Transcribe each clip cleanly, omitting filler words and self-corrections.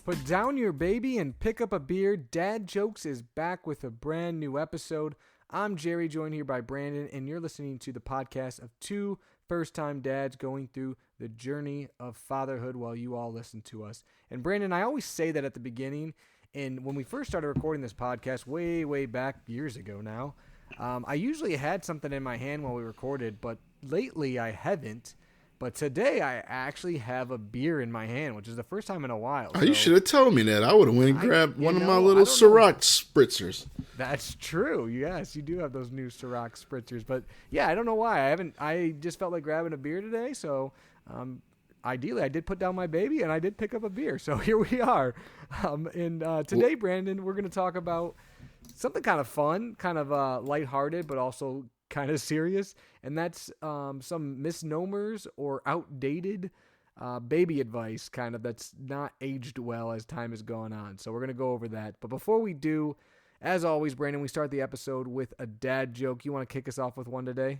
Put down your baby and pick up a beer. Dad Jokes is back with a brand new episode. I'm Jerry, joined here by Brandon, and you're listening to the podcast of two first-time dads going through the journey of fatherhood while you all listen to us. And Brandon, I always say that at the beginning, and when we first started recording this podcast way back years ago now, I usually had something in my hand while we recorded, but lately I haven't. But today I actually have a beer in my hand, which is the first time in a while. Oh, you should have told me that. I would have went and grabbed one of my little Ciroc spritzers. That's true. Yes, you do have those new Ciroc spritzers. But yeah, I don't know why. I just felt like grabbing a beer today. So ideally, I did put down my baby and I did pick up a beer. So here we are. Today, Brandon, we're going to talk about something kind of fun, kind of lighthearted, but also kind of serious, and that's some misnomers or outdated baby advice, kind of, that's not aged well as time has gone on. So we're going to go over that. But before we do, as always, Brandon, we start the episode with a dad joke. You want to kick us off with one today?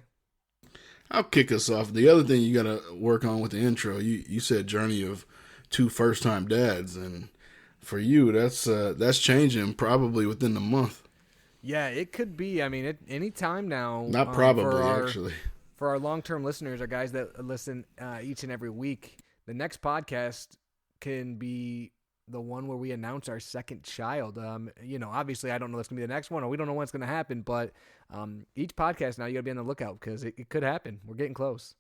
I'll kick us off. The other thing you got to work on with the intro, you said journey of two first-time dads, and for you, that's changing probably within the month. Yeah, it could be. I mean, any time now. Not probably, actually. For our long-term listeners, our guys that listen each and every week, the next podcast can be the one where we announce our second child. Obviously, I don't know what's going to be the next one, or we don't know what's going to happen, but each podcast now, you got to be on the lookout because it could happen. We're getting close.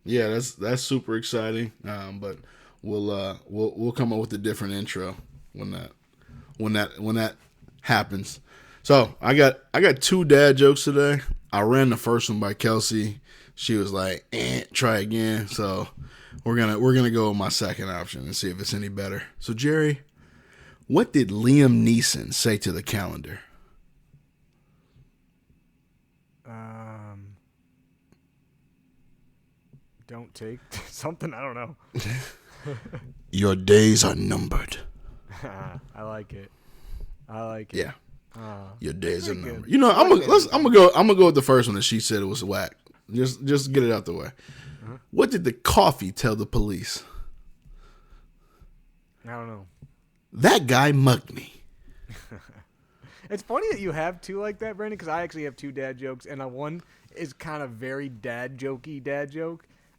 Yeah, that's super exciting. But we'll come up with a different intro when that happens. So I got two dad jokes today. I ran the first one by Kelsey. She was like, try again. So we're gonna go with my second option and see if it's any better. So Jerry, what did Liam Neeson say to the calendar? Don't take something. I don't know. Your days are numbered. I like it. Yeah. Your days are numbered. You know, I'm gonna go with the first one that she said it was whack. Just get it out the way. Uh-huh. What did the coffee tell the police? I don't know. That guy mugged me. It's funny that you have two like that, Brandon, because I actually have two dad jokes, and one is kind of very dad joke.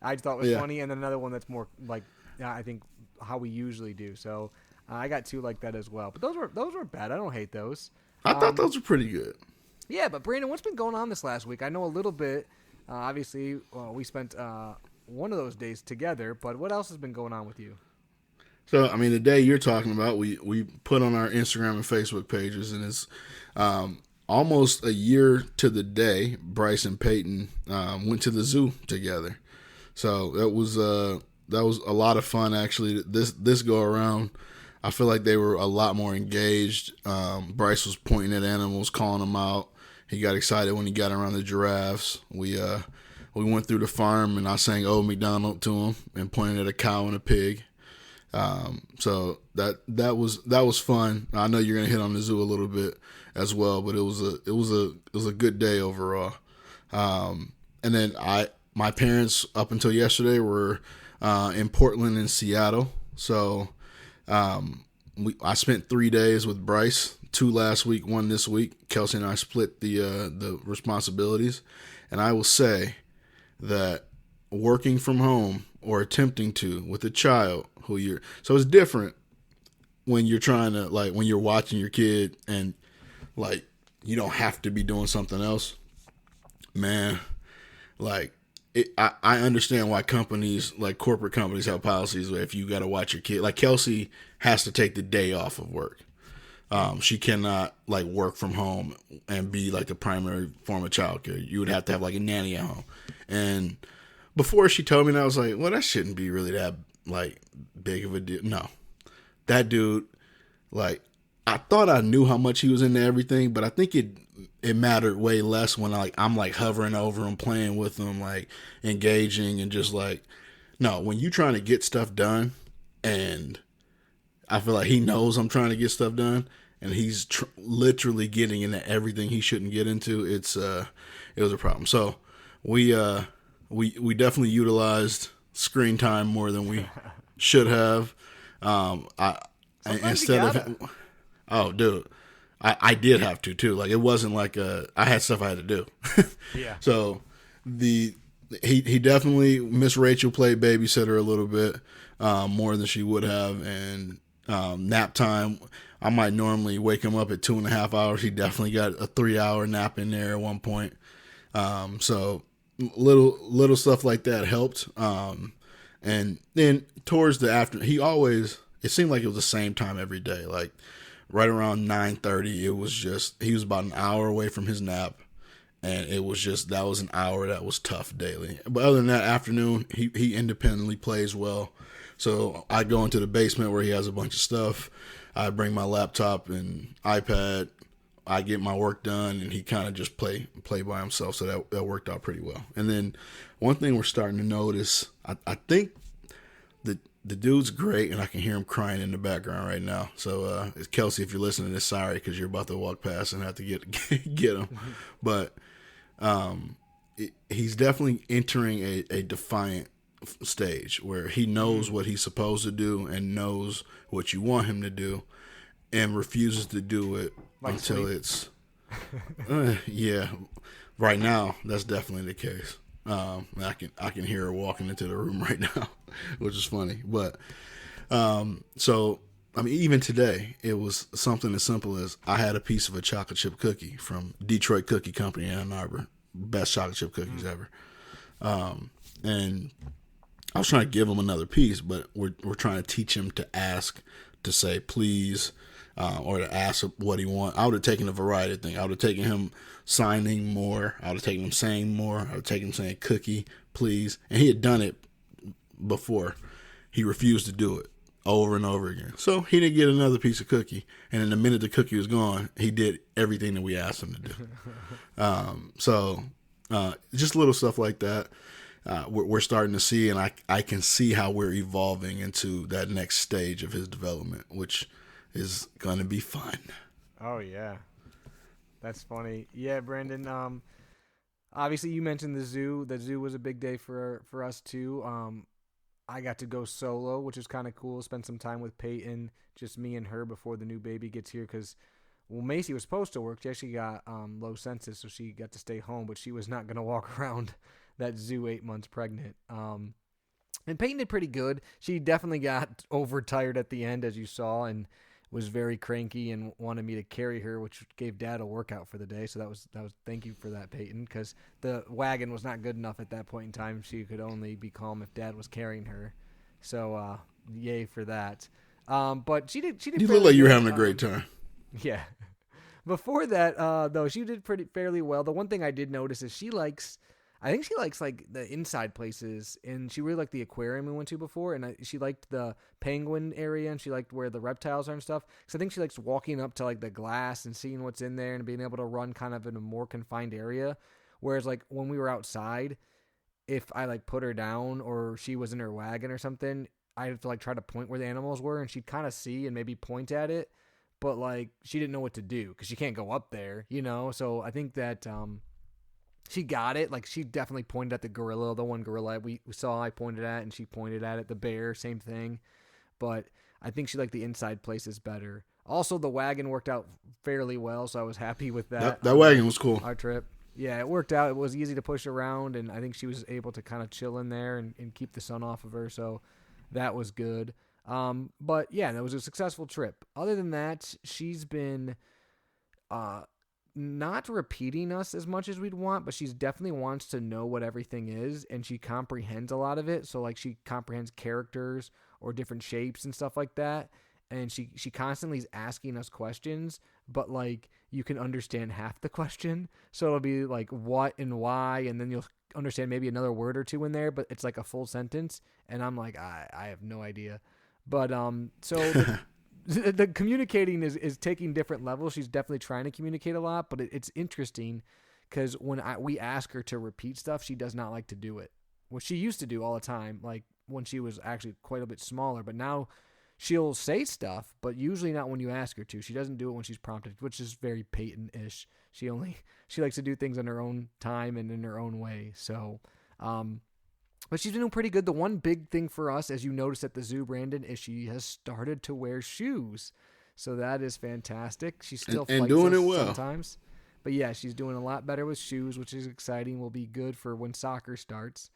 I just thought it was funny, and then another one that's more like I think how we usually do. So I got two like that as well. But those were bad. I don't hate those. I thought those were pretty good. Yeah, but Brandon, what's been going on this last week? I know a little bit. Obviously, we spent one of those days together, but what else has been going on with you? So, I mean, the day you're talking about, we put on our Instagram and Facebook pages, and it's almost a year to the day Bryce and Peyton went to the zoo together. So that was a lot of fun, actually. This go around, I feel like they were a lot more engaged. Bryce was pointing at animals, calling them out. He got excited when he got around the giraffes. We went through the farm, and I sang "Old MacDonald" to him and pointed at a cow and a pig. So that was fun. I know you're gonna hit on the zoo a little bit as well, but it was a good day overall. And then my parents up until yesterday were in Portland and Seattle. So I spent 3 days with Bryce, 2 last week, 1 this week. Kelsey and I split the responsibilities, and I will say that working from home or attempting to with a child so it's different when you're trying to, like, when you're watching your kid and, like, you don't have to be doing something else. Man, like, I understand why companies, like corporate companies, have policies where if you got to watch your kid, like Kelsey has to take the day off of work. She cannot, like, work from home and be like the primary form of childcare. You would have to have like a nanny at home. And before she told me that, I was like, well, that shouldn't be really that, like, big of a deal. No, that dude, like, I thought I knew how much he was into everything, but I think it mattered way less when I'm like hovering over him, playing with him, like engaging, and just like, no, when you trying to get stuff done, and I feel like he knows I'm trying to get stuff done, and he's literally getting into everything he shouldn't get into. It was a problem. So we definitely utilized screen time more than we should have. I Sometimes you instead gotta. of oh, dude, I did have to too. Like it wasn't like I had stuff I had to do. Yeah. So the he definitely Miss Rachel played babysitter a little bit more than she would have, and nap time. I might normally wake him up at 2.5 hours. He definitely got a 3 hour nap in there at one point. So little stuff like that helped. And then towards the after, he always it seemed like it was the same time every day. Like right around 9:30, it was just he was about an hour away from his nap, and it was just that was an hour that was tough daily. But other than that, afternoon he independently plays well. So I go into the basement where he has a bunch of stuff. I bring my laptop and iPad. I get my work done, and he kind of just play by himself. So that worked out pretty well. And then one thing we're starting to notice, I think the dude's great, and I can hear him crying in the background right now. So Kelsey, if you're listening to this, sorry because you're about to walk past and have to get him. But he's definitely entering a defiant stage where he knows what he's supposed to do and knows what you want him to do, and refuses to do it Like until sleep? it's yeah. Right now, that's definitely the case. I can hear her walking into the room right now, which is funny. But so I mean, even today, it was something as simple as I had a piece of a chocolate chip cookie from Detroit Cookie Company in Ann Arbor, best chocolate chip cookies ever. And I was trying to give him another piece, but we're trying to teach him to ask, to say please, or to ask what he wants. I would have taken a variety of things. I would have taken him signing more. I would have taken him saying more. I would have taken him saying cookie, please. And he had done it before. He refused to do it over and over again. So he didn't get another piece of cookie. And in the minute the cookie was gone, he did everything that we asked him to do. So just little stuff like that. We're starting to see, and I can see how we're evolving into that next stage of his development, which is going to be fun. Oh yeah, that's funny. Yeah, Brandon. Obviously you mentioned the zoo. The zoo was a big day for us too. I got to go solo, which is kind of cool. Spend some time with Peyton, just me and her before the new baby gets here. Because well, Macy was supposed to work. She actually got low census, so she got to stay home. But she was not gonna walk around that zoo 8 months pregnant. And Peyton did pretty good. She definitely got overtired at the end, as you saw, and was very cranky and wanted me to carry her, which gave Dad a workout for the day. So that was thank you for that, Peyton, because the wagon was not good enough at that point in time. She could only be calm if Dad was carrying her. So yay for that. But she did You look fairly like you're good. having a great time. Yeah. Before that, though, she did fairly well. The one thing I did notice is I think she likes like the inside places, and she really liked the aquarium we went to before, and she liked the penguin area, and she liked where the reptiles are and stuff. So I think she likes walking up to like the glass and seeing what's in there and being able to run kind of in a more confined area. Whereas like when we were outside, if I like put her down or she was in her wagon or something, I'd have to like try to point where the animals were, and she'd kind of see and maybe point at it, but like she didn't know what to do because she can't go up there, you know. So I think that she got it. Like she definitely pointed at the gorilla, the one gorilla we saw. I pointed at, and she pointed at it. The bear, same thing. But I think she liked the inside places better. Also, the wagon worked out fairly well, so I was happy with that. That wagon was cool. Our trip. Yeah, it worked out. It was easy to push around, and I think she was able to kind of chill in there and keep the sun off of her. So that was good. But yeah, that was a successful trip. Other than that, she's been not repeating us as much as we'd want, but she's definitely wants to know what everything is, and she comprehends a lot of it. So like she comprehends characters or different shapes and stuff like that. And she constantly is asking us questions, but like you can understand half the question. So it'll be like what and why, and then you'll understand maybe another word or two in there, but it's like a full sentence. And I'm like, I have no idea. But so the communicating is taking different levels. She's definitely trying to communicate a lot, but it's interesting because when we ask her to repeat stuff, she does not like to do it. What she used to do all the time, like when she was actually quite a bit smaller, but now she'll say stuff, but usually not when you ask her to. She doesn't do it when she's prompted, which is very Peyton-ish. She likes to do things on her own time and in her own way. So, But she's been doing pretty good. The one big thing for us, as you noticed at the zoo, Brandon, is she has started to wear shoes. So that is fantastic. She still and fights doing us it well. sometimes. But yeah, she's doing a lot better with shoes, which is exciting. Will be good for when soccer starts.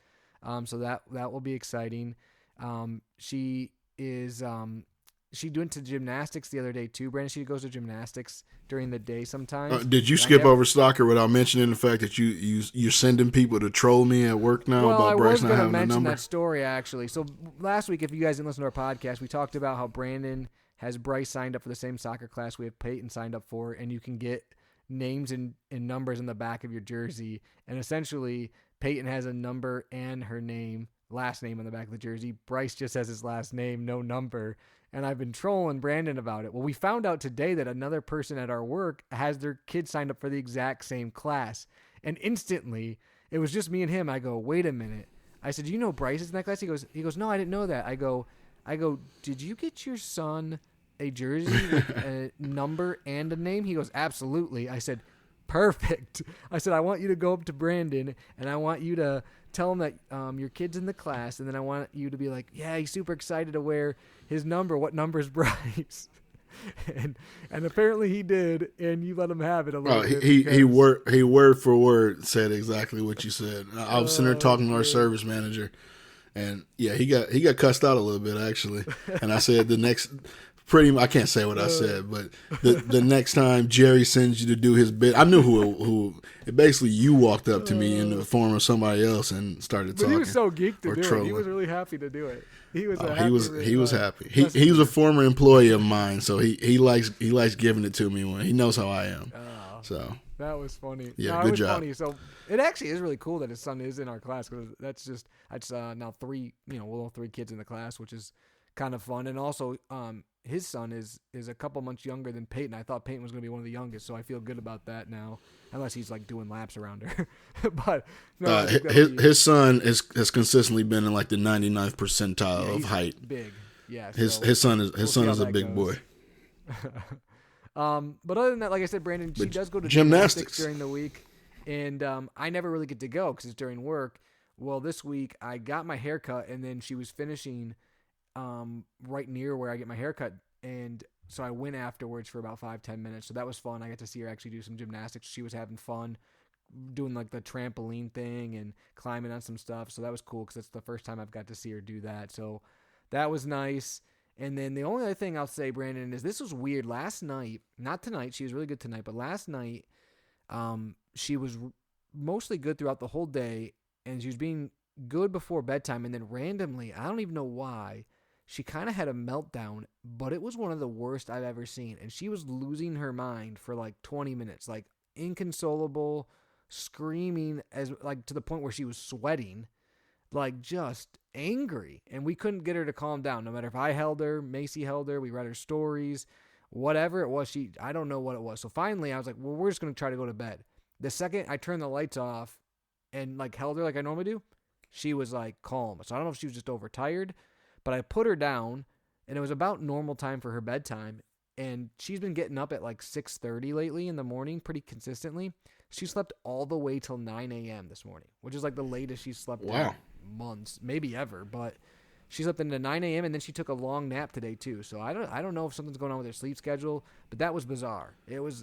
So that will be exciting. She is she went to gymnastics the other day too. Brandon, she goes to gymnastics during the day sometimes. Did you skip over soccer without mentioning the fact that you're sending people to troll me at work now about Bryce not having a number? Well, I was going to mention that story actually. So last week, if you guys didn't listen to our podcast, we talked about how Brandon has Bryce signed up for the same soccer class we have Peyton signed up for, and you can get names and numbers in the back of your jersey. And essentially, Peyton has a number and her last name on the back of the jersey. Bryce just has his last name, no number. And I've been trolling Brandon about it. Well, we found out today that another person at our work has their kid signed up for the exact same class. And instantly, it was just me and him. I go, wait a minute. I said, you know Bryce is in that class? He goes, no, I didn't know that. I go, did you get your son a jersey with a number and a name? He goes, absolutely. I said, perfect. I said, I want you to go up to Brandon and I want you to tell him that your kid's in the class, and then I want you to be like, yeah, he's super excited to wear his number. What number is Bryce? and apparently he did, and you let him have it a little bit. He word for word said exactly what you said. I was sitting there talking to our service manager, and yeah, he got cussed out a little bit actually. And I said I can't say what I said, but the next time Jerry sends you to do his bit, I knew who basically you walked up to me in the form of somebody else and started talking. But he was so geeked to do trolling. it. He was really happy to do it. He was happy. He was a former employee of mine, so he likes giving it to me when he knows how I am. So that was funny. Yeah, good job. Funny. So it actually is really cool that his son is in our class, because that's now three kids in the class, which is kind of fun. And also his son is a couple months younger than Peyton. I thought Peyton was going to be one of the youngest, so I feel good about that now, unless he's like doing laps around her. But no, his son has consistently been in like the 99th percentile of height. Big, yeah. His son is a big boy. But other than that, like I said, Brandon, she does go to gymnastics during the week, and I never really get to go because it's during work. Well, this week I got my hair cut, and then she was finishing right near where I get my hair cut, and so I went afterwards for about 5-10 minutes. So that was fun. I got to see her actually do some gymnastics. She was having fun doing like the trampoline thing and climbing on some stuff. So that was cool because that's the first time I've got to see her do that. So that was nice. And then the only other thing I'll say, Brandon, is this was weird. Last night, not tonight, she was really good tonight, but last night she was mostly good throughout the whole day, and she was being good before bedtime, and then randomly, I don't even know why, she kind of had a meltdown, but it was one of the worst I've ever seen, and she was losing her mind for like 20 minutes, like inconsolable, screaming as like to the point where she was sweating, like just angry, and we couldn't get her to calm down. No matter if I held her, Macy held her, we read her stories, whatever it was, I don't know what it was. So finally, I was like, well, we're just gonna try to go to bed. The second I turned the lights off and like held her like I normally do, she was like calm. So I don't know if she was just overtired, but I put her down, and it was about normal time for her bedtime. And she's been getting up at like 6:30 lately in the morning pretty consistently. She slept all the way till 9 a.m. this morning, which is like the latest she's slept in months, maybe ever. But she slept into 9 a.m. and then she took a long nap today too. So I don't know if something's going on with her sleep schedule, but that was bizarre.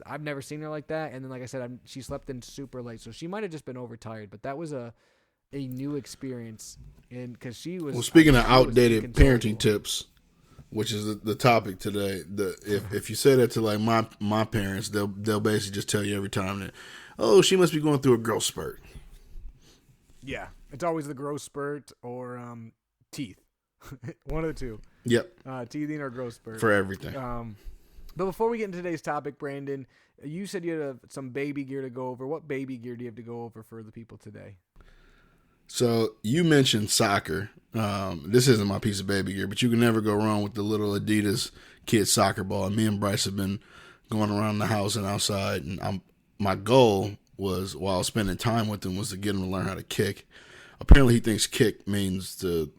I've never seen her like that. And then like I said, she slept in super late, so she might have just been overtired. But that was a new experience, and because she was. Well, speaking of outdated parenting tips, which is the topic today, if you say that to like my parents, they'll basically just tell you every time that, oh, she must be going through a growth spurt. Yeah, it's always the growth spurt or teeth, one of the two. Yep. Teething or growth spurt for everything. But before we get into today's topic, Brandon, you said you had some baby gear to go over. What baby gear do you have to go over for the people today? So you mentioned soccer. This isn't my piece of baby gear, but you can never go wrong with the little Adidas kid soccer ball. Me and Bryce have been going around the house and outside, and my goal was, while spending time with him, was to get him to learn how to kick. Apparently he thinks kick means to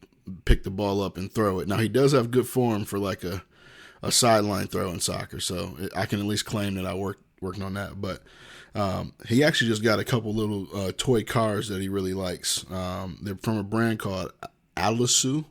pick the ball up and throw it. Now, he does have good form for like a sideline throw in soccer, so I can at least claim that I working on that. But he actually just got a couple little toy cars that he really likes. They're from a brand called Alisu,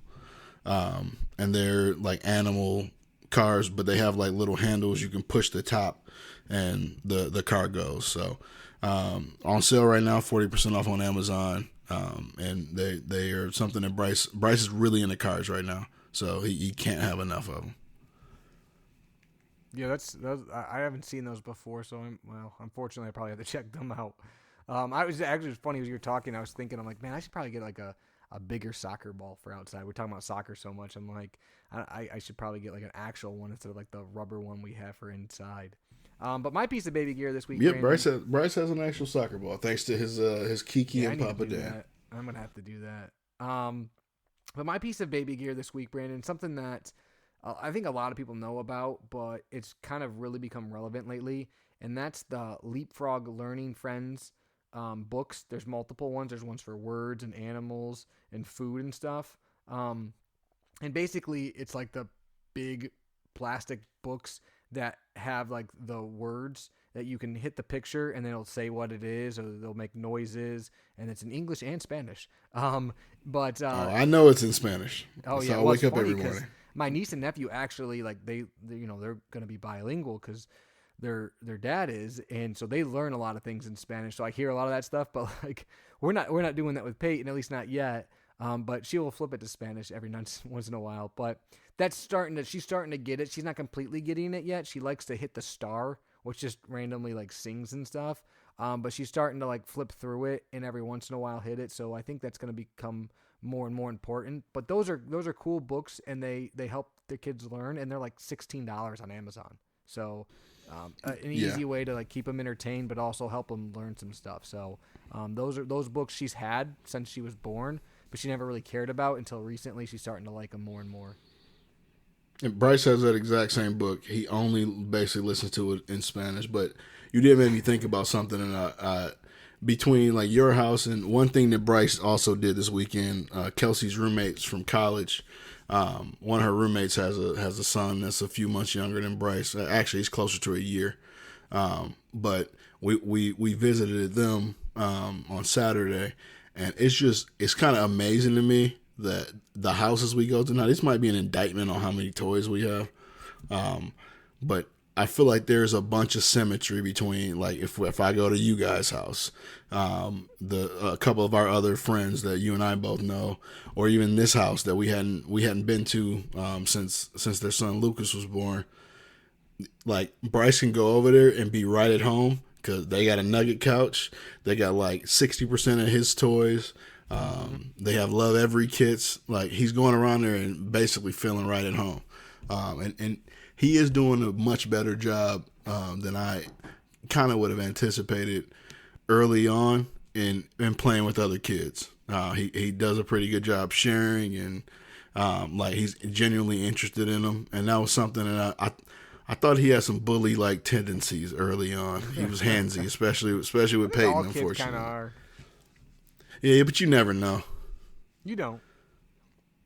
and they're like animal cars, but they have like little handles you can push the top, and the car goes. So on sale right now, 40% off on Amazon. And they are something that Bryce is really into cars right now, so he can't have enough of them. Yeah, I haven't seen those before, so unfortunately, I probably have to check them out. I was actually, it was funny as you were talking. I was thinking, I'm like, man, I should probably get like a bigger soccer ball for outside. We're talking about soccer so much. I'm like, I should probably get like an actual one instead of like the rubber one we have for inside. But my piece of baby gear this week, Yep, Brandon, Bryce has an actual soccer ball thanks to his Kiki yeah, I and need to Papa do Dan. that. I'm gonna have to do that. But my piece of baby gear this week, Brandon, something that I think a lot of people know about, but it's kind of really become relevant lately, and that's the Leapfrog Learning Friends books. There's multiple ones. There's ones for words and animals and food and stuff. And basically, it's like the big plastic books that have like the words that you can hit the picture and then it'll say what it is, or they'll make noises, and it's in English and Spanish. But I know it's in Spanish. oh So yeah, I well, wake it's up funny every because morning. my niece and nephew actually like they're gonna be bilingual because their dad is, and so they learn a lot of things in Spanish. So I hear a lot of that stuff, but like we're not doing that with Peyton, at least not yet. But she will flip it to Spanish every once in a while. But she's starting to get it. She's not completely getting it yet. She likes to hit the star, which just randomly like sings and stuff. But she's starting to like flip through it and every once in a while hit it. So I think that's going to become more and more important. But those are cool books, and they help the kids learn, and they're like $16 on Amazon. So an Yeah. easy way to like keep them entertained, but also help them learn some stuff. So those books she's had since she was born, but she never really cared about until recently. She's starting to like them more and more. And Bryce has that exact same book. He only basically listens to it in Spanish. But you did make me think about something, and between like your house and one thing that Bryce also did this weekend. Kelsey's roommates from college. One of her roommates has a son that's a few months younger than Bryce. Actually, he's closer to a year. But we visited them on Saturday, and it's kind of amazing to me that the houses we go to now. This might be an indictment on how many toys we have, but I feel like there's a bunch of symmetry between like if I go to you guys' house, a couple of our other friends that you and I both know, or even this house that we hadn't been to since their son Lucas was born. Like Bryce can go over there and be right at home because they got a nugget couch. They got like 60% of his toys. They have Love Every kits. Like he's going around there and basically feeling right at home. And he is doing a much better job than I kind of would have anticipated early on in playing with other kids. He does a pretty good job sharing, and like he's genuinely interested in them. And that was something that I thought he had some bully like tendencies early on. He was handsy, especially with Peyton. All kids Unfortunately, kind of are. yeah, but you never know. You don't.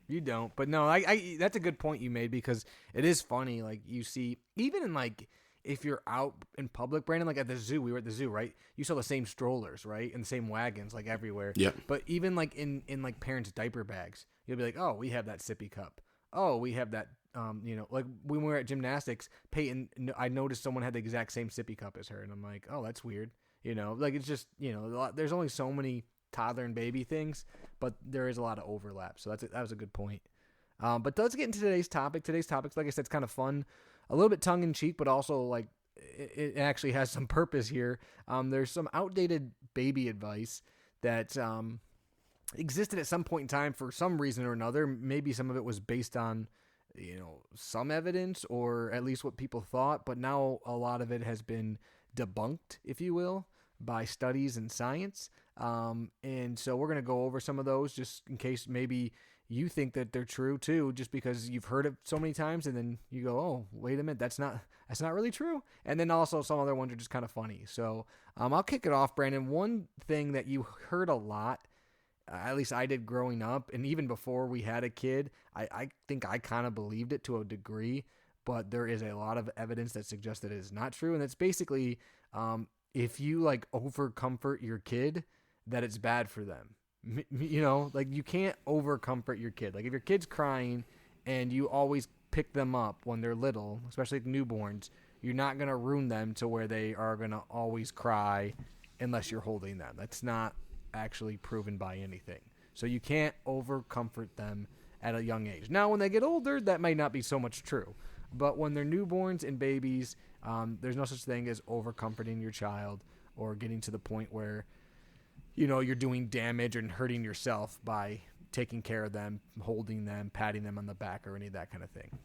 You don't. But no, I that's a good point you made, because it is funny. Like you see, even in like if you're out in public, Brandon, like at the zoo, we were at the zoo, right? You saw the same strollers, right? And the same wagons, like everywhere. Yep. But even like in like parents' diaper bags, you'll be like, oh, we have that sippy cup. Oh, we have that. Like when we were at gymnastics, Peyton, I noticed someone had the exact same sippy cup as her, and I'm like, oh, that's weird. Like it's just, there's only so many toddler and baby things, but there is a lot of overlap. So that was a good point. But let's get into today's topic. Today's topic, like I said, it's kind of fun, a little bit tongue in cheek, but also like it actually has some purpose here. There's some outdated baby advice that existed at some point in time for some reason or another. Maybe some of it was based on some evidence, or at least what people thought, but now a lot of it has been debunked, if you will, by studies and science. And so we're going to go over some of those just in case maybe you think that they're true too, just because you've heard it so many times, and then you go, oh, wait a minute, that's not really true. And then also some other ones are just kind of funny. So I'll kick it off, Brandon. One thing that you heard a lot, at least I did growing up, and even before we had a kid, I think I kind of believed it to a degree, but there is a lot of evidence that suggests that it is not true. And it's basically if you like over comfort your kid, that it's bad for them. You know, like you can't over comfort your kid. Like if your kid's crying and you always pick them up when they're little, especially like newborns, you're not going to ruin them to where they are going to always cry unless you're holding them. That's not actually proven by anything. So you can't over comfort them at a young age. Now, when they get older, that might not be so much true. But when they're newborns and babies, there's no such thing as over comforting your child or getting to the point where, you know, you're doing damage and hurting yourself by taking care of them, holding them, patting them on the back, or any of that kind of thing.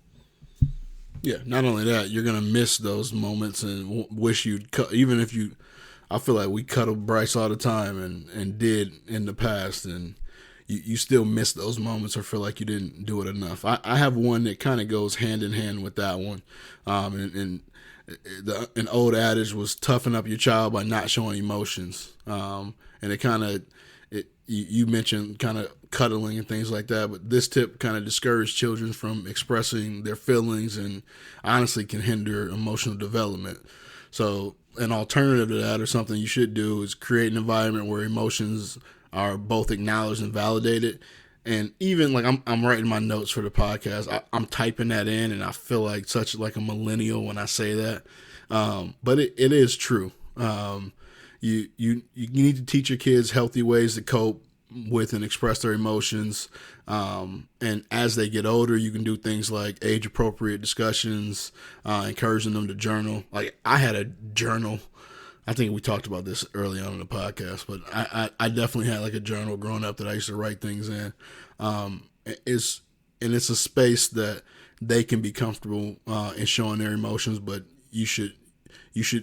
Yeah, not only that, you're going to miss those moments and wish you'd cut, even if you, I feel like we cuddle Bryce all the time and did in the past, and you still miss those moments or feel like you didn't do it enough. I have one that kind of goes hand in hand with that one. And an old adage was toughen up your child by not showing emotions. And it kind of, you mentioned kind of cuddling and things like that, but this tip kind of discourages children from expressing their feelings and honestly can hinder emotional development. So an alternative to that, or something you should do, is create an environment where emotions are both acknowledged and validated. And even like I'm writing my notes for the podcast, I'm typing that in, and I feel like such like a millennial when I say that, but it is true. You need to teach your kids healthy ways to cope with and express their emotions. And as they get older, you can do things like age appropriate discussions, encouraging them to journal. Like I had a journal. I think we talked about this early on in the podcast, but I definitely had like a journal growing up that I used to write things in. It's a space that they can be comfortable in showing their emotions, but you should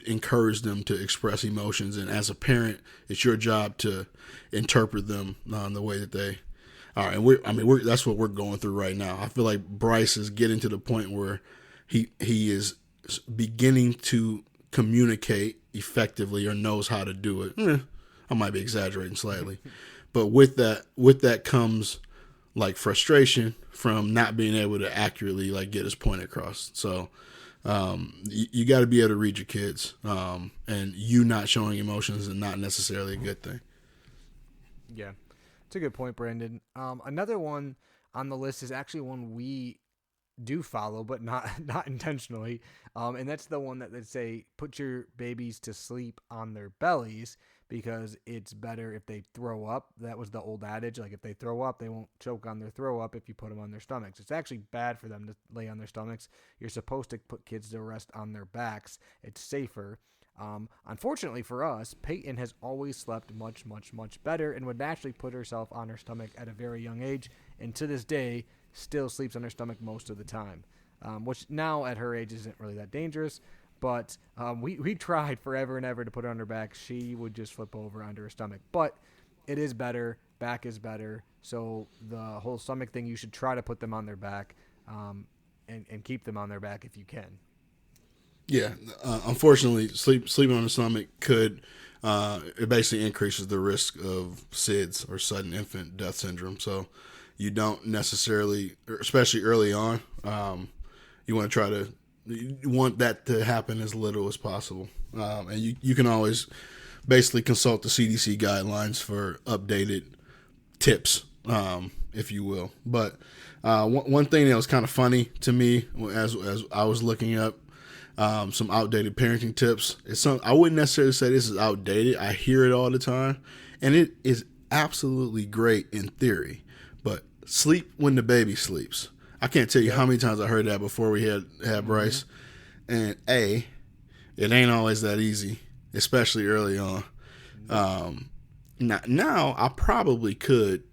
encourage them to express emotions. And as a parent, it's your job to interpret them the way that they are. And that's what we're going through right now. I feel like Bryce is getting to the point where he is beginning to communicate effectively, or knows how to do it. I might be exaggerating slightly, but with that comes like frustration from not being able to accurately like get his point across. So you got to be able to read your kids, and you not showing emotions is not necessarily a good thing. Yeah, it's a good point, Brandon. Another one on the list is actually one we do follow, but not intentionally. And that's the one that they say put your babies to sleep on their bellies because it's better if they throw up. That was the old adage. Like if they throw up, they won't choke on their throw up if you put them on their stomachs. It's actually bad for them to lay on their stomachs. You're supposed to put kids to rest on their backs. It's safer. Unfortunately for us, Peyton has always slept much, much, much better and would naturally put herself on her stomach at a very young age. And to this day, still sleeps on her stomach most of the time, which now at her age isn't really that dangerous. But we tried forever and ever to put her on her back. She would just flip over onto her stomach. But it is better. Back is better. So the whole stomach thing, you should try to put them on their back and keep them on their back if you can. Yeah, unfortunately, sleeping on the stomach could it basically increases the risk of SIDS, or sudden infant death syndrome. So you don't necessarily, especially early on, you want to try to, you want that to happen as little as possible. And you can always basically consult the CDC guidelines for updated tips, if you will. But one thing that was kind of funny to me as I was looking up some outdated parenting tips, I wouldn't necessarily say this is outdated. I hear it all the time, and it is absolutely great in theory. But sleep when the baby sleeps. I can't tell you how many times I heard that before we had Bryce. And it ain't always that easy, especially early on. Now I probably could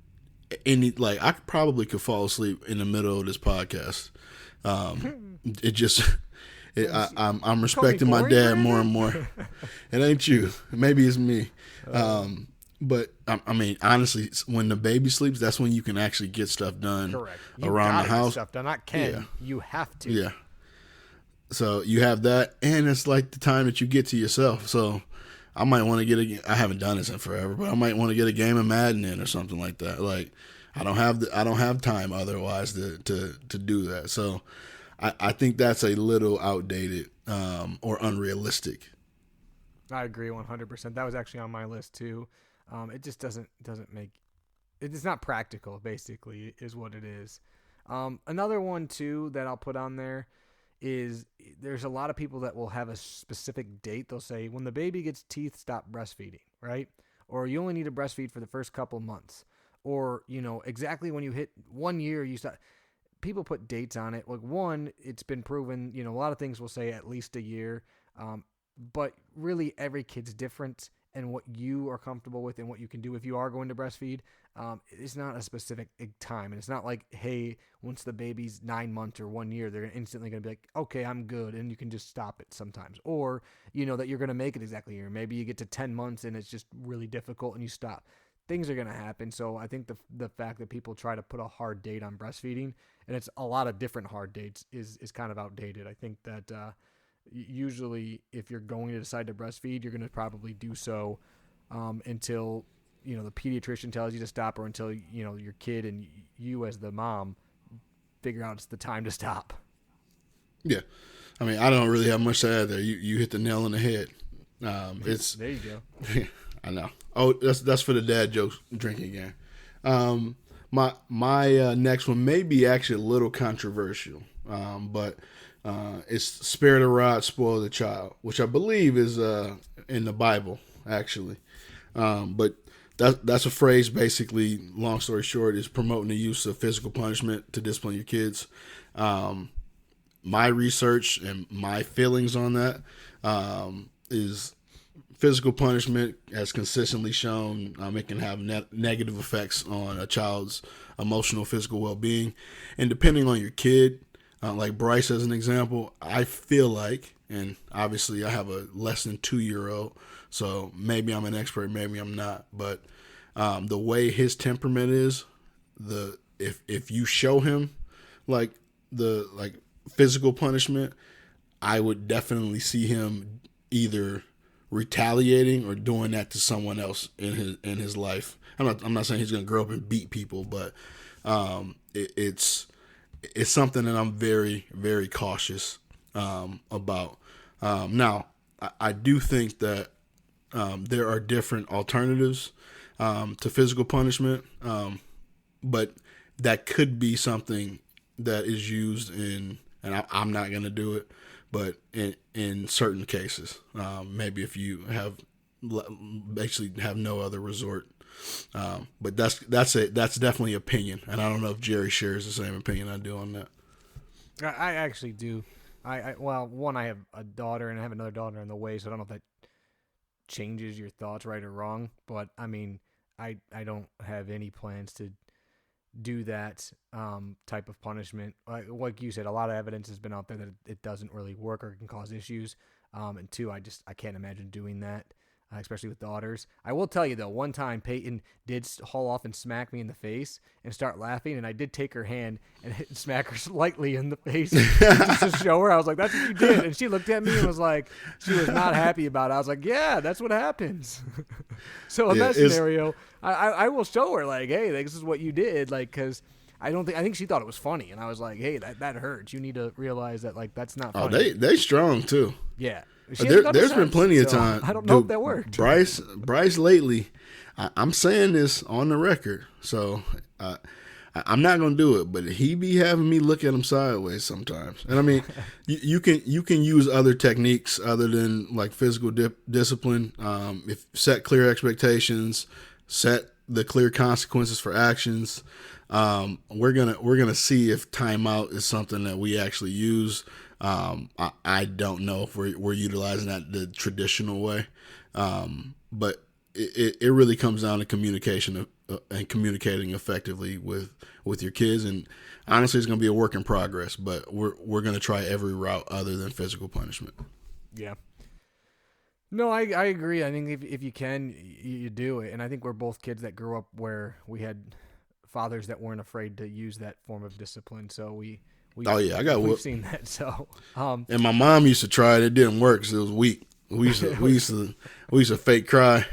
I probably could fall asleep in the middle of this podcast. I'm respecting my dad more and more. It ain't you. Maybe it's me. But I mean, honestly, when the baby sleeps, that's when you can actually get stuff done. Correct. Around the house. Stuff done. Not can. Yeah. You have to. Yeah. So you have that, and it's like the time that you get to yourself. So I might want to get I haven't done this in forever, but I might want to get a game of Madden in or something like that. Like I don't have time otherwise to do that. So I think that's a little outdated or unrealistic. I agree 100%. That was actually on my list too. It just doesn't make it's not practical. Basically, is what it is. Another one too that I'll put on there is there's a lot of people that will have a specific date. They'll say when the baby gets teeth, stop breastfeeding, right? Or you only need to breastfeed for the first couple months, or exactly when you hit 1 year, you start. People put dates on it. Like one, it's been proven. A lot of things will say at least a year, but really every kid's different, and what you are comfortable with and what you can do if you are going to breastfeed, it's not a specific time. And it's not like, hey, once the baby's 9 months or 1 year, they're instantly going to be like, okay, I'm good, and you can just stop it sometimes. Or that you're going to make it exactly a year. Maybe you get to 10 months and it's just really difficult and you stop. Things are going to happen. So I think the fact that people try to put a hard date on breastfeeding, and it's a lot of different hard dates, is kind of outdated. I think that usually if you're going to decide to breastfeed, you're going to probably do so until the pediatrician tells you to stop, or until your kid and you as the mom figure out it's the time to stop. Yeah, I mean, I don't really have much to add there. You hit the nail on the head. It's there you go. I know. Oh, that's for the dad jokes drinking game. My next one may be actually a little controversial, but it's spare the rod, spoil the child, which I believe is in the Bible actually. But that's a phrase basically. Long story short, is promoting the use of physical punishment to discipline your kids. My research and my feelings on that is physical punishment has consistently shown it can have negative effects on a child's emotional, physical well-being. And depending on your kid, like Bryce as an example, I feel like, and obviously I have a less than 2-year-old, so maybe I'm an expert, maybe I'm not, but the way his temperament is, if you show him like physical punishment, I would definitely see him either retaliating or doing that to someone else in his life. I'm not saying he's going to grow up and beat people, but it's something that I'm very, very cautious about. Now, I do think that there are different alternatives to physical punishment, but that could be something that is used in, and I'm not going to do it, but in certain cases, maybe if you basically have no other resort. But that's definitely opinion, and I don't know if Jerry shares the same opinion I do on that. I actually do. Well, one, I have a daughter, and I have another daughter on the way, so I don't know if that changes your thoughts right or wrong. But I mean, I don't have any plans to do that type of punishment. Like you said, a lot of evidence has been out there that it doesn't really work or can cause issues. And two, I can't imagine doing that, especially with daughters. I will tell you though, one time Peyton did haul off and smack me in the face and start laughing, and I did take her hand and smack her slightly in the face just to show her. I was like, "That's what you did," and she looked at me and was like, she was not happy about it. I was like, "Yeah, that's what happens." So in that scenario, I will show her like, "Hey, this is what you did," like, because I think she thought it was funny, and I was like, "Hey, that hurts. You need to realize that, like, that's not funny." Oh, they strong too. Yeah. There's been plenty of time. I don't know if that worked. Bryce lately, I'm saying this on the record, so I'm not gonna do it. But he be having me look at him sideways sometimes. And I mean, you can use other techniques other than like physical discipline. If set clear expectations, set the clear consequences for actions. We're gonna see if timeout is something that we actually use. I don't know if we're utilizing that the traditional way, but it really comes down to communication and communicating effectively with your kids. And honestly, it's going to be a work in progress, but we're going to try every route other than physical punishment. Yeah. No, I agree. I think if you can, you do it. And I think we're both kids that grew up where we had fathers that weren't afraid to use that form of discipline. So we've seen that. So, and my mom used to try it. It didn't work because it was weak. We used to fake cry.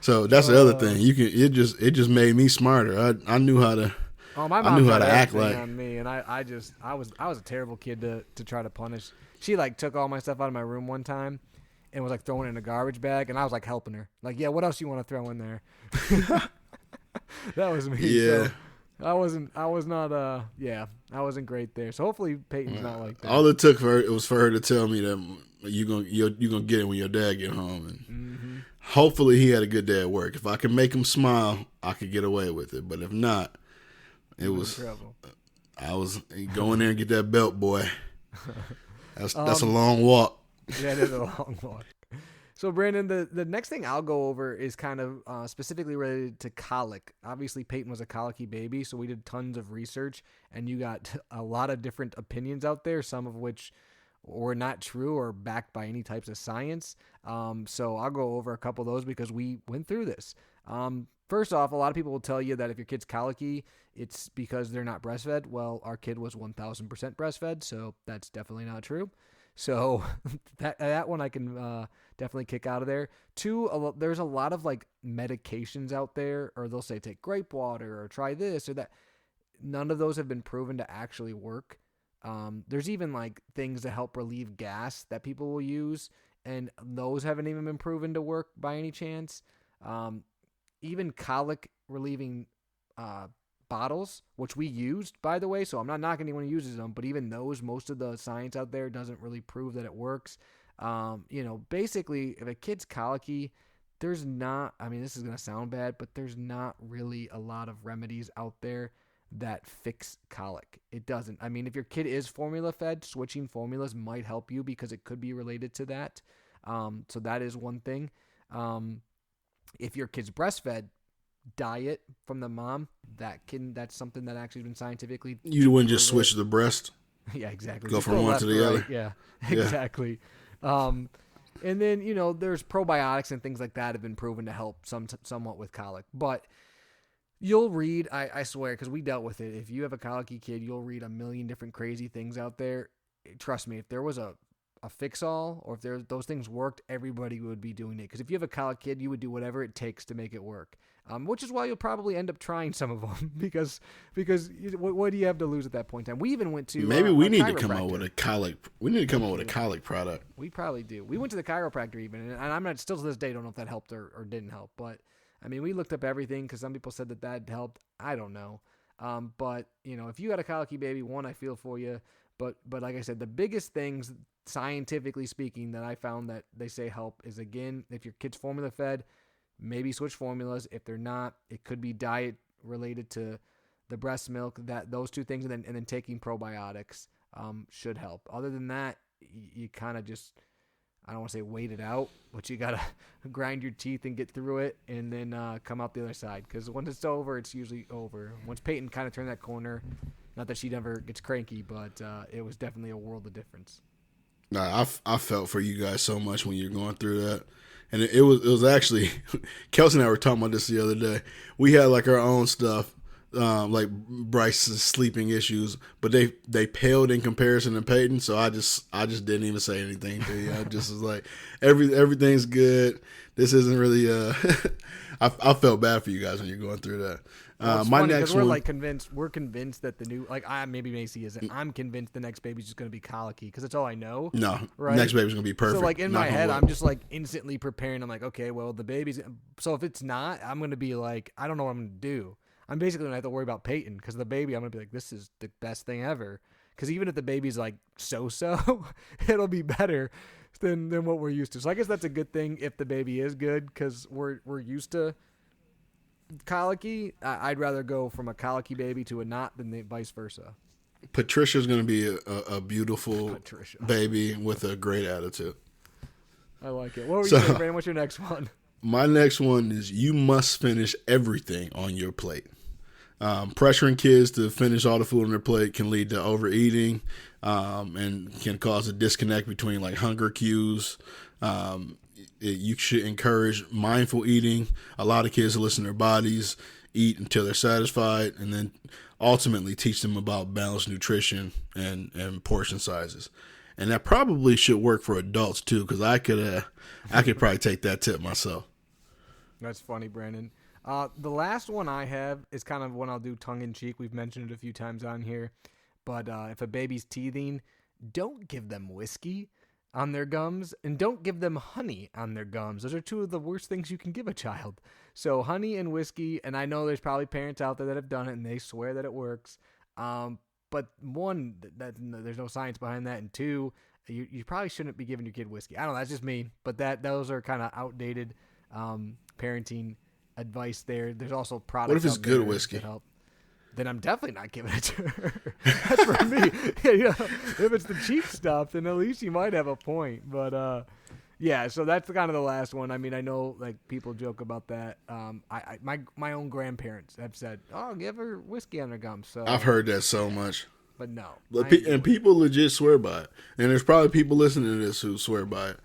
So that's the other thing. It just made me smarter. I knew how to. Oh, my mom tried to act like on me, and I was a terrible kid to try to punish. She like took all my stuff out of my room one time, and was like throwing it in a garbage bag, and I was like helping her. Like, yeah, what else you want to throw in there? That was me. Yeah. So I wasn't great there. So hopefully Peyton's not like that. All it took for her, was for her to tell me that you're gonna get it when your dad get home, and hopefully he had a good day at work. If I can make him smile, I could get away with it. But if not, I was go in there and get that belt, boy. That's a long walk. Yeah, it is a long walk. So, Brandon, the next thing I'll go over is kind of specifically related to colic. Obviously, Peyton was a colicky baby, so we did tons of research, and you got a lot of different opinions out there, some of which were not true or backed by any types of science. So I'll go over a couple of those because we went through this. First off, a lot of people will tell you that if your kid's colicky, it's because they're not breastfed. Well, our kid was 1,000% breastfed, so that's definitely not true. So that one I can definitely kick out of there. Two, there's a lot of like medications out there, or they'll say take grape water or try this or that. None of those have been proven to actually work. There's even like things to help relieve gas that people will use, and those haven't even been proven to work by any chance. Even colic relieving bottles, which we used, by the way, so I'm not knocking anyone who uses them, but even those, most of the science out there doesn't really prove that it works. Basically, if a kid's colicky, there's not, I mean, this is going to sound bad, but there's not really a lot of remedies out there that fix colic. It doesn't. I mean, if your kid is formula fed, switching formulas might help you because it could be related to that. So that is one thing. If your kid's breastfed, diet from the mom, that's something that actually has been scientifically. You wouldn't just switch the breast. Yeah, exactly. Go Just from one left to the other. right. Yeah, exactly. And then there's probiotics and things like that have been proven to help somewhat with colic, but you'll read, I swear, because we dealt with it. If you have a colicky kid, you'll read a million different crazy things out there. Trust me, if there was a fix-all, or if those things worked, everybody would be doing it. Because if you have a colic kid, you would do whatever it takes to make it work. Which is why you'll probably end up trying some of them because what do you have to lose at that point in time? We even went to maybe we need to come out with a colic. We need to come out with a colic product. We probably do. We went to the chiropractor even, and I'm not still to this day don't know if that helped or didn't help. But I mean, we looked up everything because some people said that helped. I don't know. But if you got a colicky baby, one, I feel for you. But like I said, the biggest things, scientifically speaking, that I found that they say help is, again, if your kid's formula fed, maybe switch formulas. If they're not, it could be diet related to the breast milk. Those two things, and then taking probiotics should help. Other than that, you kind of just, I don't want to say wait it out, but you gotta grind your teeth and get through it, and then come out the other side. Because once it's over, it's usually over. Once Peyton kind of turned that corner. Not that she never gets cranky, but it was definitely a world of difference. Nah, I felt for you guys so much when you're going through that, and it was actually Kelsey and I were talking about this the other day. We had like our own stuff, like Bryce's sleeping issues, but they paled in comparison to Peyton. So I just didn't even say anything to you. I just was like, everything's good. This isn't really. I felt bad for you guys when you're going through that. Well, my funny, next we're one, like convinced. We're convinced that the new, like, maybe Macy isn't. I'm convinced the next baby's just going to be colicky because that's all I know. No, right? Next baby's gonna be perfect. So like in my head, I'm just like instantly preparing. I'm like, okay, well the baby's. So if it's not, I'm going to be like, I don't know what I'm going to do. I'm basically going to have to worry about Peyton because the baby, I'm going to be like, this is the best thing ever. Because even if the baby's like so, it'll be better than what we're used to. So I guess that's a good thing if the baby is good because we're used to colicky. I'd rather go from a colicky baby to a not than the vice versa. Patricia's going to be a beautiful baby with a great attitude. I like it. What were you saying, Brandon? What's your next one? My next one is you must finish everything on your plate. Pressuring kids to finish all the food on their plate can lead to overeating and can cause a disconnect between like hunger cues. You should encourage mindful eating. A lot of kids listen to their bodies, eat until they're satisfied, and then ultimately teach them about balanced nutrition and portion sizes. And that probably should work for adults too, because I could probably take that tip myself. That's funny, Brandon. The last one I have is kind of one I'll do tongue in cheek. We've mentioned it a few times on here, but if a baby's teething, don't give them whiskey. on their gums, and don't give them honey on their gums. Those are two of the worst things you can give a child. So honey and whiskey, and I know there's probably parents out there that have done it and they swear that it works. But one, there's no science behind that, and two, you probably shouldn't be giving your kid whiskey. I don't know, that's just me, but those are kind of outdated parenting advice there. There's also products. What if it's good whiskey? Help. Then I'm definitely not giving it to her. That's for me. If it's the cheap stuff, then at least you might have a point. But yeah, so that's kind of the last one. I mean, I know like people joke about that. My own grandparents have said, "Oh, give her whiskey on her gums." So I've heard that so much. But no, and people legit swear by it. And there's probably people listening to this who swear by it.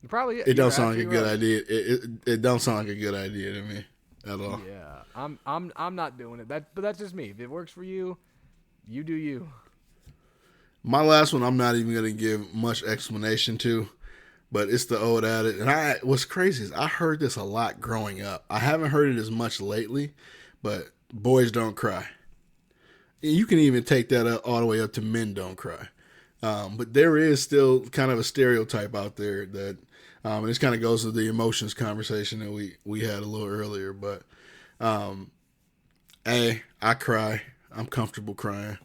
Probably it don't sound like a good idea. It don't sound like a good idea to me at all. Yeah, I'm not doing it. But that's just me. If it works for you, you do you. My last one, I'm not even gonna give much explanation to, but it's the old adage. And what's crazy is I heard this a lot growing up. I haven't heard it as much lately, but boys don't cry. You can even take that all the way up to men don't cry. But there is still kind of a stereotype out there that, and this kind of goes to the emotions conversation that we had a little earlier. But, I cry. I'm comfortable crying.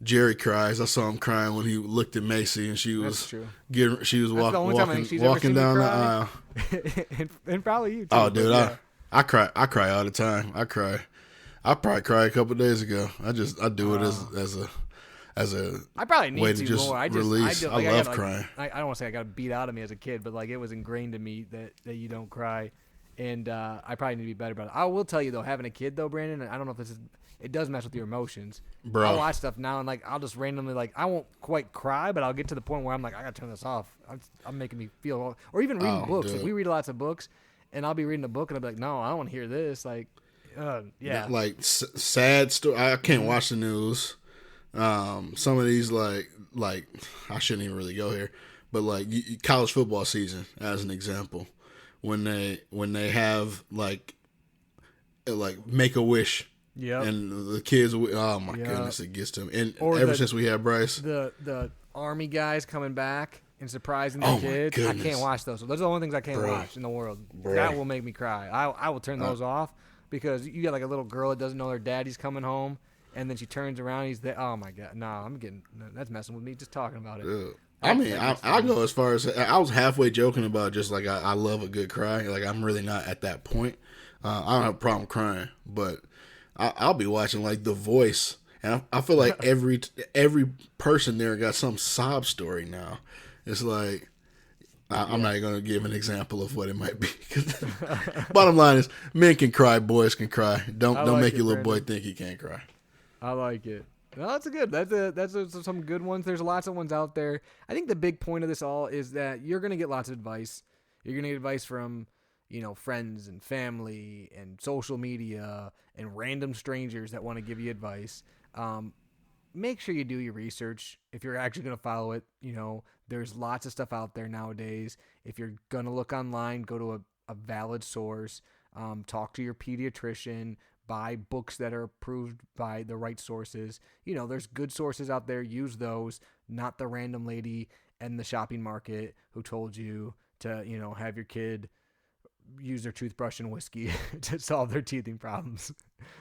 Jerry cries. I saw him crying when he looked at Macy, and she was walking down the aisle. and probably you too. Oh, dude, yeah. I cry all the time. I cry. I probably cried a couple of days ago. I do it as a I probably need way to just more. release. I love crying. I don't want to say I got beat out of me as a kid, but like it was ingrained in me that you don't cry, and I probably need to be better about it. I will tell you though, having a kid though, Brandon, I don't know if it does mess with your emotions. Bro. I'll watch stuff now and like I'll just randomly like I won't quite cry, but I'll get to the point where I'm like I gotta turn this off. I'm making me feel, or even reading books. Like, we read lots of books, and I'll be reading a book and I'll be like, no, I don't want to hear this. Like. Yeah, like sad story. I can't watch the news. Some of these like I shouldn't even really go here, but like college football season as an example, when they have like make a wish, yeah, and the kids, oh my goodness, it gets to them. And ever since we had Bryce, the army guys coming back and surprising their kids, I can't watch those. So those are the only things I can't watch in the world. That will make me cry. I will turn those off. Because you got like a little girl that doesn't know her daddy's coming home, and then she turns around, he's there. Oh my god, no, that's messing with me just talking about it. I mean, I go as far as I was halfway joking about just like I love a good cry. Like I'm really not at that point. I don't have a problem crying, but I'll be watching like The Voice, and I feel like every person there got some sob story now. It's like. I'm not going to give an example of what it might be. Bottom line is, men can cry, boys can cry. Don't make your little boy think he can't cry. I like it. No, that's good. That's some good ones. There's lots of ones out there. I think the big point of this all is that you're going to get lots of advice. You're going to get advice from, friends and family and social media and random strangers that want to give you advice. Make sure you do your research if you're actually going to follow it. There's lots of stuff out there nowadays. If you're going to look online, go to a valid source. Talk to your pediatrician. Buy books that are approved by the right sources. There's good sources out there. Use those, not the random lady in the shopping market who told you to, have your kid use their toothbrush and whiskey to solve their teething problems.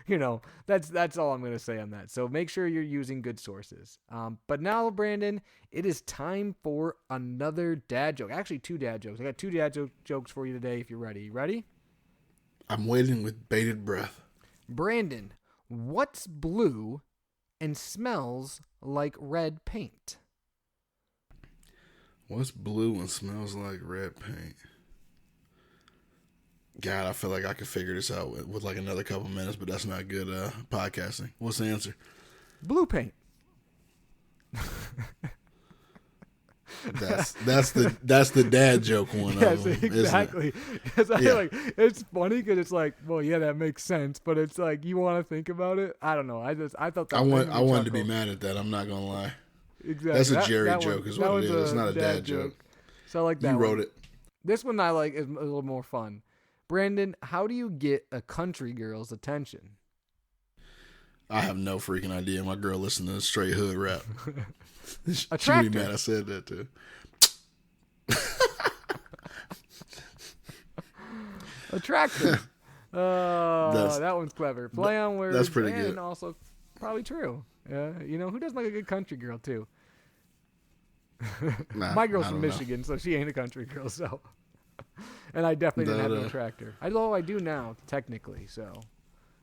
That's all I'm going to say on that. So make sure you're using good sources. But now, Brandon, it is time for another dad joke. Actually, two dad jokes. I got two dad jokes for you today if you're ready. You ready? I'm waiting with bated breath. Brandon, what's blue and smells like red paint? What's blue and smells like red paint? God, I feel like I could figure this out with like another couple minutes, but that's not good podcasting. What's the answer? Blue paint. That's the dad joke one. Yes, of them, exactly. Because it's funny because it's like, well, yeah, that makes sense, but it's like you want to think about it. I don't know. I thought that I wanted to be mad at that. I'm not gonna lie. Exactly. That's a Jerry joke, is what it is. It's not a dad joke. So I like that. You wrote it. This one I like is a little more fun. Brandon, how do you get a country girl's attention? I have no freaking idea. My girl listens to straight hood rap. She A tractor. be mad I said that too. A tractor. That one's clever. Play on words. That's pretty and good. Also probably true. Who doesn't like a good country girl too? Nah, My girl's I from don't know. Michigan, so she ain't a country girl. So, and I definitely didn't have no tractor. Although I do now, technically. So,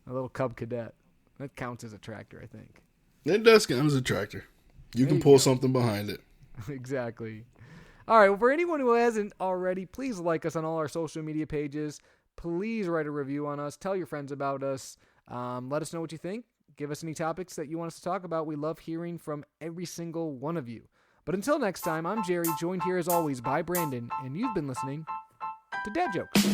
a little Cub Cadet that counts as a tractor, I think. It does count as a tractor. You can pull something behind it. Exactly. All right. Well, for anyone who hasn't already, please like us on all our social media pages. Please write a review on us. Tell your friends about us. Let us know what you think. Give us any topics that you want us to talk about. We love hearing from every single one of you. But until next time, I'm Jerry, joined here as always by Brandon, and you've been listening to Dad Jokes.